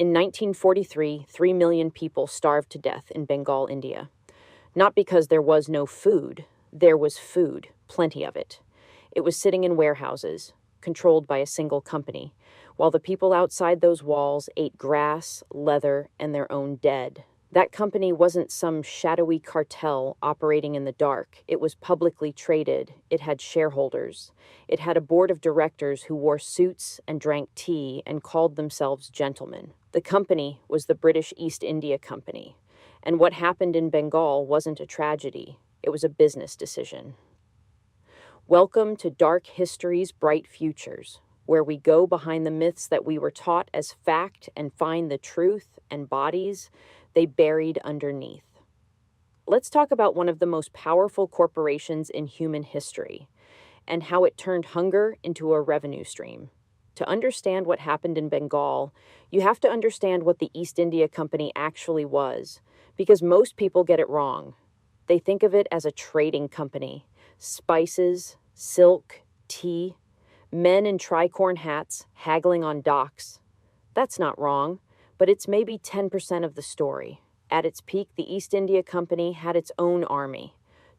In 1943, 3 million people starved to death in Bengal, India. Not because there was no food, there was food, plenty of it. It was sitting in warehouses, controlled by a single company, while the people outside those walls ate grass, leather, and their own dead. That company wasn't some shadowy cartel operating in the dark. It was publicly traded. It had shareholders. It had a board of directors who wore suits and drank tea and called themselves gentlemen. The company was the British East India Company. And what happened in Bengal wasn't a tragedy. It was a business decision. Welcome to Dark History's Bright Futures, where we go behind the myths that we were taught as fact and find the truth and bodies they buried underneath. Let's talk about one of the most powerful corporations in human history and how it turned hunger into a revenue stream. To understand what happened in Bengal, you have to understand what the East India Company actually was, because most people get it wrong. They think of it as a trading company. Spices, silk, tea, men in tricorn hats haggling on docks. That's not wrong, but it's maybe 10% of the story. At its peak, the East India Company had its own army,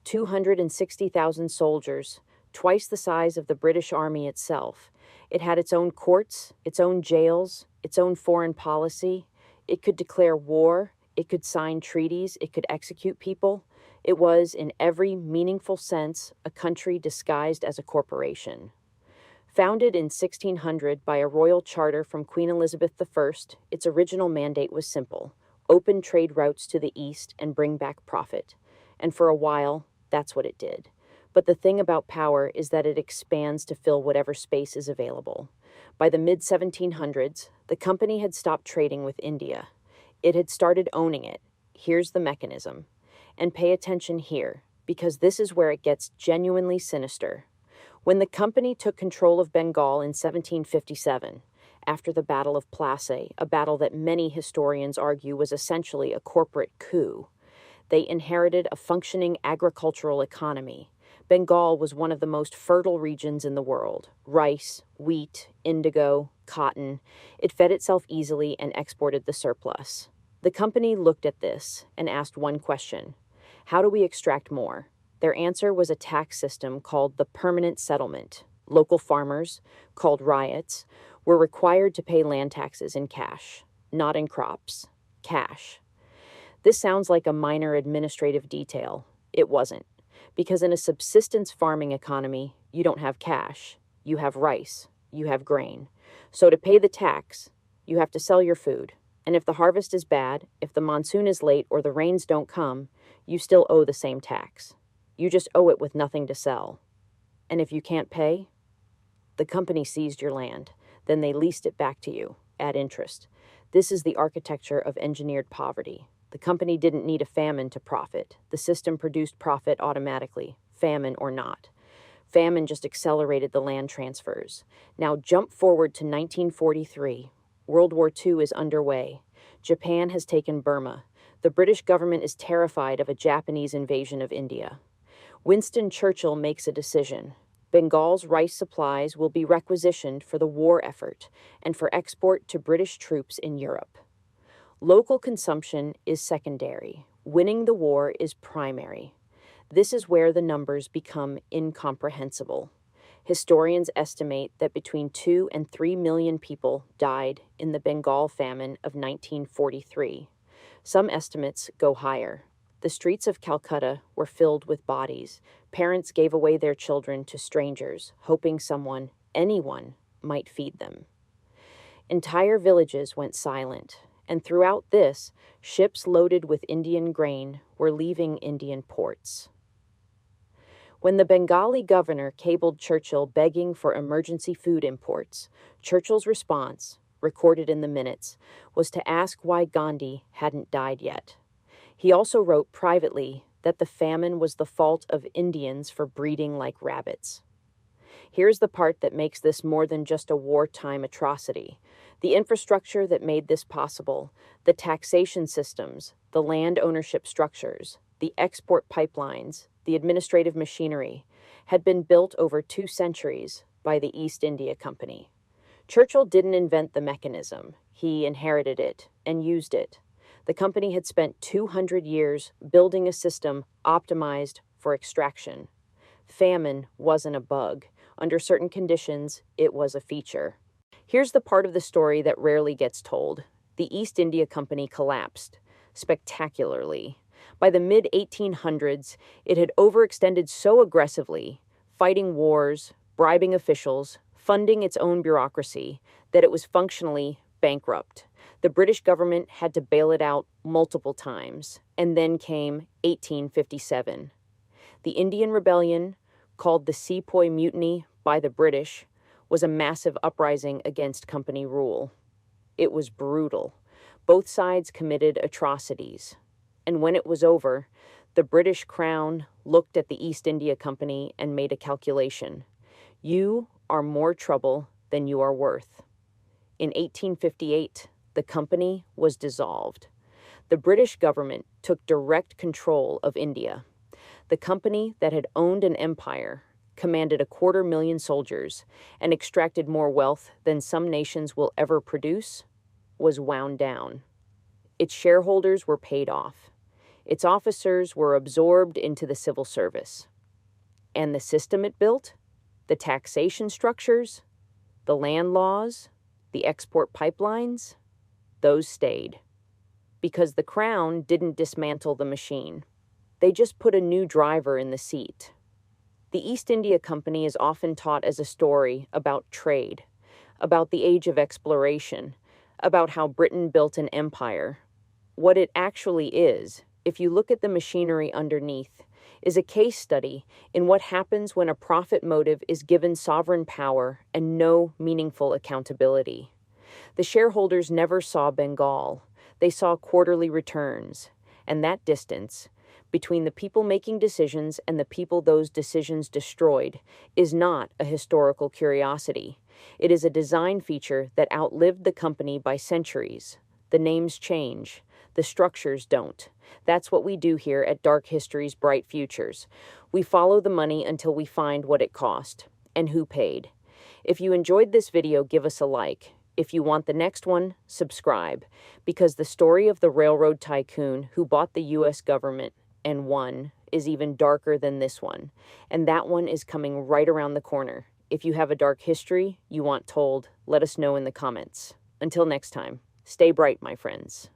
260,000 soldiers, twice the size of the British Army itself. It had its own courts, its own jails, its own foreign policy. It could declare war, it could sign treaties, it could execute people. It was, in every meaningful sense, a country disguised as a corporation. Founded in 1600 by a royal charter from Queen Elizabeth I, its original mandate was simple: open trade routes to the east and bring back profit. And for a while, that's what it did. But the thing about power is that it expands to fill whatever space is available. By the mid-1700s, the company had stopped trading with India. It had started owning it. Here's the mechanism. And pay attention here, because this is where it gets genuinely sinister. When the company took control of Bengal in 1757, after the Battle of Plassey, a battle that many historians argue was essentially a corporate coup, they inherited a functioning agricultural economy. Bengal was one of the most fertile regions in the world. Rice, wheat, indigo, cotton. It fed itself easily and exported the surplus. The company looked at this and asked one question: how do we extract more? Their answer was a tax system called the permanent settlement. Local farmers, called ryots, were required to pay land taxes in cash, not in crops. Cash. This sounds like a minor administrative detail. It wasn't. Because in a subsistence farming economy, you don't have cash. You have rice. You have grain. So to pay the tax, you have to sell your food. And if the harvest is bad, if the monsoon is late or the rains don't come, you still owe the same tax. You just owe it with nothing to sell. And if you can't pay, the company seized your land. Then they leased it back to you at interest. This is the architecture of engineered poverty. The company didn't need a famine to profit. The system produced profit automatically, famine or not. Famine just accelerated the land transfers. Now jump forward to 1943. World War II is underway. Japan has taken Burma. The British government is terrified of a Japanese invasion of India. Winston Churchill makes a decision. Bengal's rice supplies will be requisitioned for the war effort and for export to British troops in Europe. Local consumption is secondary. Winning the war is primary. This is where the numbers become incomprehensible. Historians estimate that between 2 and 3 million people died in the Bengal famine of 1943. Some estimates go higher. The streets of Calcutta were filled with bodies. Parents gave away their children to strangers, hoping someone, anyone, might feed them. Entire villages went silent, and throughout this, ships loaded with Indian grain were leaving Indian ports. When the Bengali governor cabled Churchill begging for emergency food imports, Churchill's response, recorded in the minutes, was to ask why Gandhi hadn't died yet. He also wrote privately that the famine was the fault of Indians for breeding like rabbits. Here's the part that makes this more than just a wartime atrocity. The infrastructure that made this possible, the taxation systems, the land ownership structures, the export pipelines, the administrative machinery, had been built over 2 centuries by the East India Company. Churchill didn't invent the mechanism. He inherited it and used it. The company had spent 200 years building a system optimized for extraction. Famine wasn't a bug. Under certain conditions, it was a feature. Here's the part of the story that rarely gets told. The East India Company collapsed spectacularly. By the mid-1800s, it had overextended so aggressively, fighting wars, bribing officials, funding its own bureaucracy, that it was functionally bankrupt. The British government had to bail it out multiple times, and then came 1857. The Indian Rebellion, called the Sepoy Mutiny by the British, was a massive uprising against company rule. It was brutal. Both sides committed atrocities. And when it was over, the British Crown looked at the East India Company and made a calculation. You are more trouble than you are worth. In 1858, the company was dissolved. The British government took direct control of India. The company that had owned an empire, commanded 250,000 soldiers, and extracted more wealth than some nations will ever produce, was wound down. Its shareholders were paid off. Its officers were absorbed into the civil service. And the system it built, the taxation structures, the land laws, the export pipelines, those stayed. Because the Crown didn't dismantle the machine. They just put a new driver in the seat. The East India Company is often taught as a story about trade, about the age of exploration, about how Britain built an empire. What it actually is, if you look at the machinery underneath, is a case study in what happens when a profit motive is given sovereign power and no meaningful accountability. The shareholders never saw Bengal. They saw quarterly returns, and that distance between the people making decisions and the people those decisions destroyed is not a historical curiosity. It is a design feature that outlived the company by centuries. The names change. The structures don't. That's what we do here at Dark History's Bright Futures. We follow the money until we find what it cost and who paid. If you enjoyed this video, give us a like. If you want the next one, subscribe, because the story of the railroad tycoon who bought the U.S. government and won is even darker than this one, and that one is coming right around the corner. If you have a dark history you want told, let us know in the comments. Until next time, stay bright, my friends.